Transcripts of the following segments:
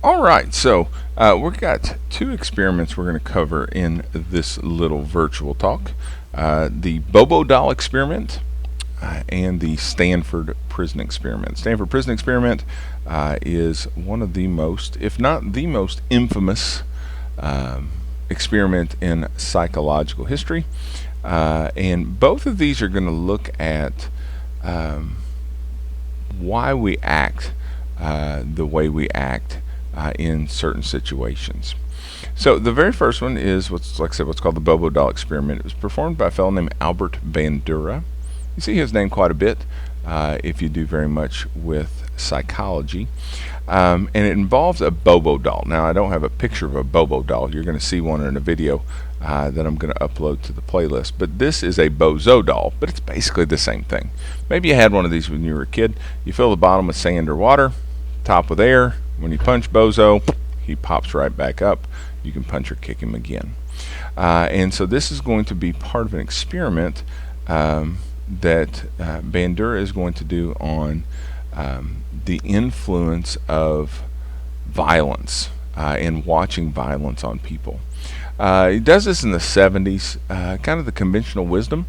All right, so we've got two experiments we're going to cover in this little virtual talk. The Bobo doll experiment and the Stanford prison experiment. Stanford prison experiment is one of the most, if not the most infamous experiment in psychological history. And both of these are going to look at why we act the way we act in certain situations. So the very first one is what's called the Bobo doll experiment. It was performed by a fellow named Albert Bandura. You see his name quite a bit if you do very much with psychology. And it involves a Bobo doll. Now, I don't have a picture of a Bobo doll. You're going to see one in a video that I'm going to upload to the playlist. But this is a Bozo doll, but it's basically the same thing. Maybe you had one of these when you were a kid. You fill the bottom with sand or water, top with air. When you punch Bozo, he pops right back up. You can punch or kick him again. And so this is going to be part of an experiment that Bandura is going to do on the influence of violence and watching violence on people. He does this in the 70s. Kind of the conventional wisdom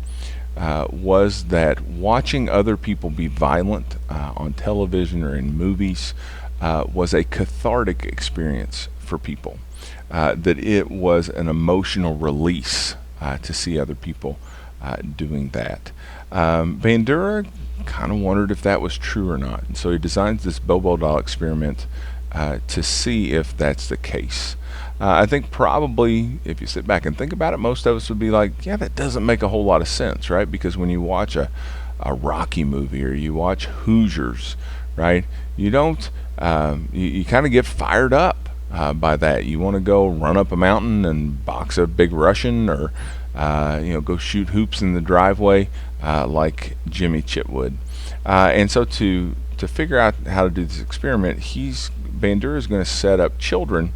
was that watching other people be violent on television or in movies was a cathartic experience for people. That it was an emotional release to see other people doing that. Bandura kind of wondered if that was true or not, and so he designs this Bobo doll experiment to see if that's the case. I think probably if you sit back and think about it, most of us would be like, yeah, that doesn't make a whole lot of sense, right? Because when you watch a Rocky movie or you watch Hoosiers, right, you don't you kind of get fired up by that. You want to go run up a mountain and box a big Russian, or go shoot hoops in the driveway like Jimmy Chitwood. And so to figure out how to do this experiment, Bandura is going to set up children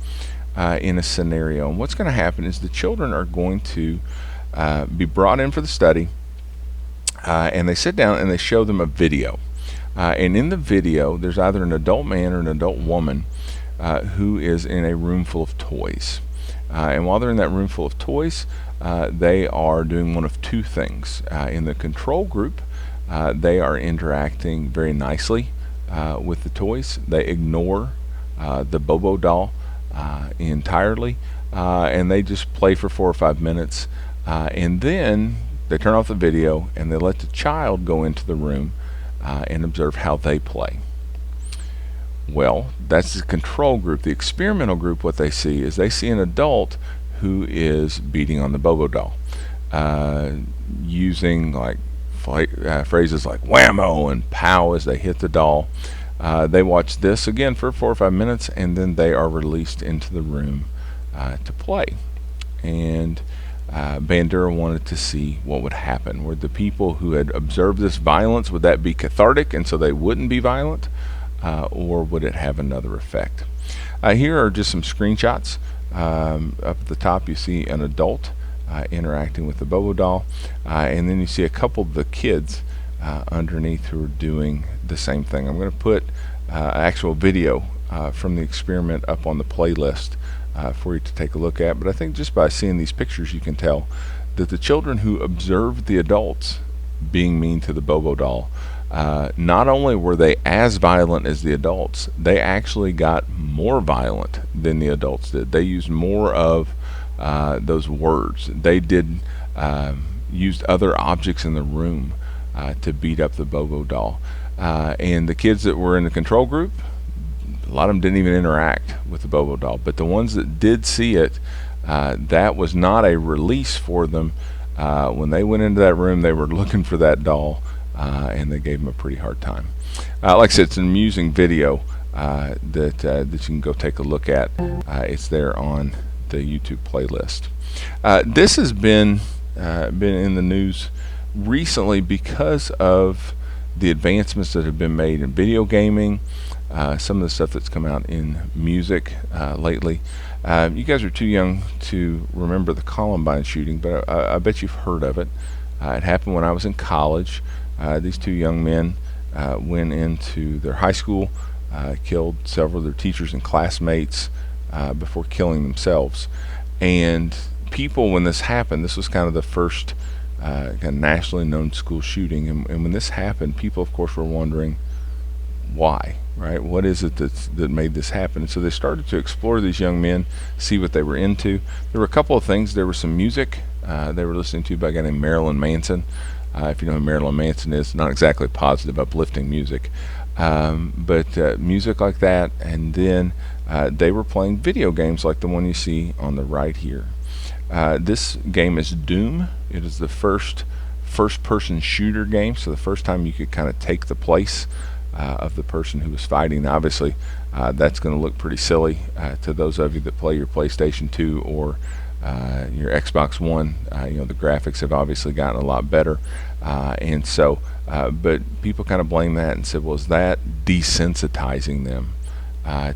in a scenario. And what's going to happen is the children are going to be brought in for the study, and they sit down and they show them a video. And in the video, there's either an adult man or an adult woman who is in a room full of toys. And while they're in that room full of toys, they are doing one of two things. In the control group, they are interacting very nicely with the toys. They ignore the Bobo doll entirely, and they just play for 4 or 5 minutes. And then they turn off the video and they let the child go into the room and observe how they play. Well, that's the control group. The experimental group, what they see is they see an adult who is beating on the Bobo doll, using like phrases like whammo and pow as they hit the doll. They watch this again for 4 or 5 minutes, and then they are released into the room to play. And Bandura wanted to see what would happen. Were the people who had observed this violence, would that be cathartic and so they wouldn't be violent, or would it have another effect? Here are just some screenshots. Up at the top you see an adult interacting with the Bobo doll, and then you see a couple of the kids underneath who are doing the same thing. I'm going to put actual video from the experiment up on the playlist for you to take a look at, but I think just by seeing these pictures you can tell that the children who observed the adults being mean to the Bobo doll, not only were they as violent as the adults, they actually got more violent than the adults did. They used more of those words. They did used other objects in the room to beat up the Bobo doll. And the kids that were in the control group, a lot of them didn't even interact with the Bobo doll. But the ones that did see it, that was not a release for them. When they went into that room, they were looking for that doll, and they gave them a pretty hard time. Like I said, it's an amusing video that you can go take a look at. It's there on the YouTube playlist. This has been in the news recently because of the advancements that have been made in video gaming, some of the stuff that's come out in music lately. You guys are too young to remember the Columbine shooting, but I bet you've heard of it. It happened when I was in college. These two young men went into their high school killed several of their teachers and classmates before killing themselves. And people, when this happened, this was kind of the first kind of nationally known school shooting. And when this happened, people, of course, were wondering why, right? What is it that made this happen? And so they started to explore these young men, see what they were into. There were a couple of things. There was some music they were listening to by a guy named Marilyn Manson. If you know who Marilyn Manson is, not exactly positive, uplifting music, but music like that. And then they were playing video games like the one you see on the right here. This game is Doom. It is the first-person shooter game, so the first time you could kind of take the place of the person who was fighting. Obviously, that's going to look pretty silly to those of you that play your PlayStation 2 or your Xbox One. The graphics have obviously gotten a lot better, and so, but people kind of blame that and said, well, is that desensitizing them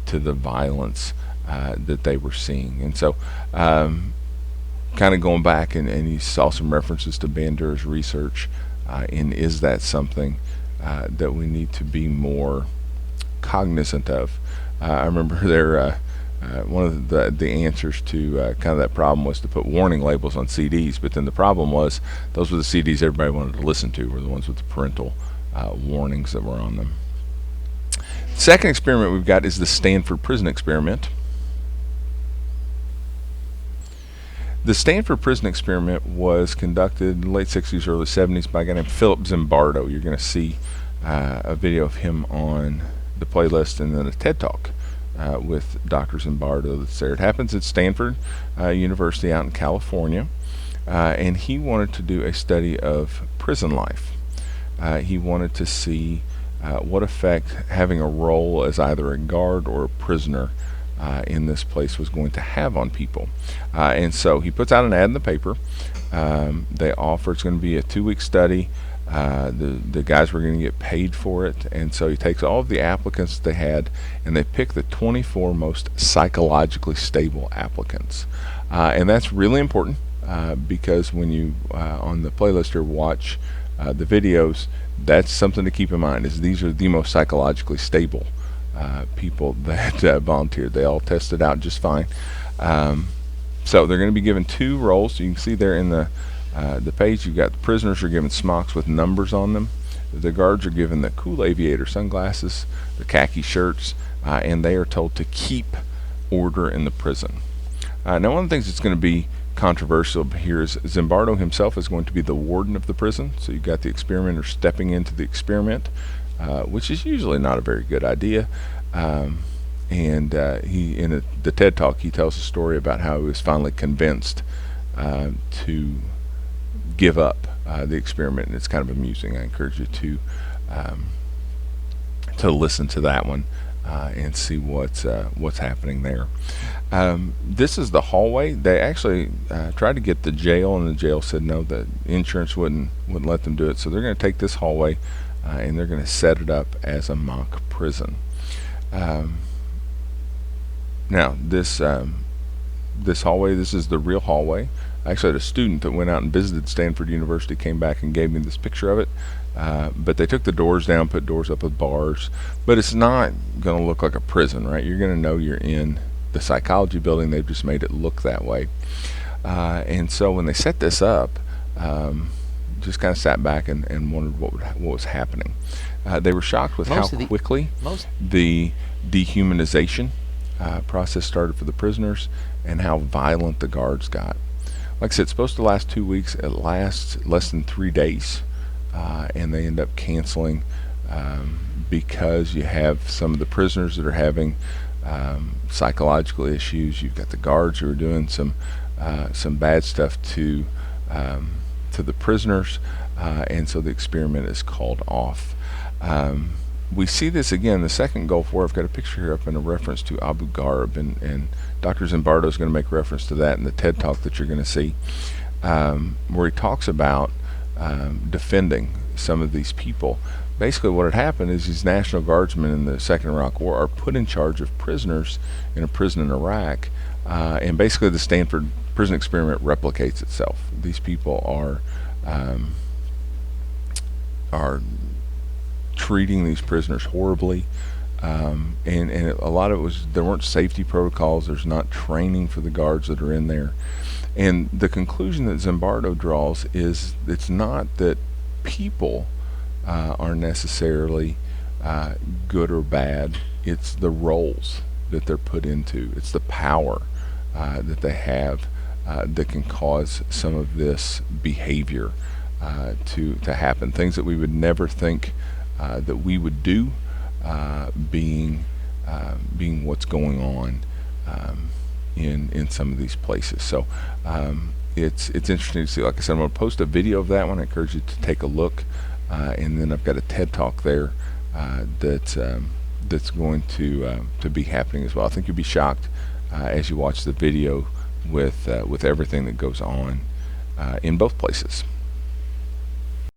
to the violence that they were seeing? And so, kind of going back, and you saw some references to Bandura's research, and is that something that we need to be more cognizant of? I remember one of the answers to kind of that problem was to put warning labels on CDs, but then the problem was those were the CDs everybody wanted to listen to, were the ones with the parental warnings that were on them. Second experiment we've got is the Stanford prison experiment. The Stanford prison experiment was conducted in the late 60s, early 70s by a guy named Philip Zimbardo. You're going to see a video of him on the playlist, and then a TED Talk with Dr. Zimbardo that's there. It happens at Stanford University out in California, and he wanted to do a study of prison life. He wanted to see what effect having a role as either a guard or a prisoner in this place was going to have on people. And so he puts out an ad in the paper. They offer it's going to be a 2-week study. The guys were going to get paid for it, and so he takes all of the applicants that they had, and they pick the 24 most psychologically stable applicants. And that's really important because when you on the playlist here watch the videos, that's something to keep in mind, is these are the most psychologically stable people that volunteered. They all tested out just fine. So they're going to be given 2 roles. You can see there in the page, you've got the prisoners are given smocks with numbers on them. The guards are given the cool aviator sunglasses, the khaki shirts, and they are told to keep order in the prison. Now, one of the things that's going to be controversial here is Zimbardo himself is going to be the warden of the prison. So you've got the experimenter stepping into the experiment, which is usually not a very good idea. And he, in the TED Talk, he tells a story about how he was finally convinced to give up the experiment, and it's kind of amusing. I encourage you to listen to that one and see what's happening there. This is the hallway. They actually tried to get the jail, and the jail said no, the insurance wouldn't let them do it. So they're going to take this hallway and they're going to set it up as a mock prison. Now this hallway, this is the real hallway. I actually had a student that went out and visited Stanford University, came back and gave me this picture of it. But they took the doors down, put doors up with bars. But it's not going to look like a prison, right? You're going to know you're in the psychology building. They've just made it look that way. And so when they set this up, just kind of sat back and wondered what was happening. They were shocked with how quickly the dehumanization process started for the prisoners and how violent the guards got. Like I said, it's supposed to last 2 weeks. It lasts less than 3 days, and they end up canceling because you have some of the prisoners that are having psychological issues. You've got the guards who are doing some bad stuff to the prisoners, and so the experiment is called off. We see this again, the second Gulf War. I've got a picture here up in a reference to Abu Ghraib, and Dr. Zimbardo is going to make reference to that in the TED Talk that you're going to see, where he talks about defending some of these people. Basically what had happened is these National Guardsmen in the Second Iraq War are put in charge of prisoners in a prison in Iraq, and basically the Stanford prison experiment replicates itself. These people are treating these prisoners horribly. And a lot of it was there weren't safety protocols. There's not training for the guards that are in there. And the conclusion that Zimbardo draws is it's not that people are necessarily good or bad. It's the roles that they're put into. It's the power that they have that can cause some of this behavior to happen. Things that we would never think that we would do, being what's going on in some of these places. So it's interesting to see. Like I said, I'm going to post a video of that one. I encourage you to take a look, and then I've got a TED Talk there that's going to be happening as well. I think you'll be shocked as you watch the video with everything that goes on in both places.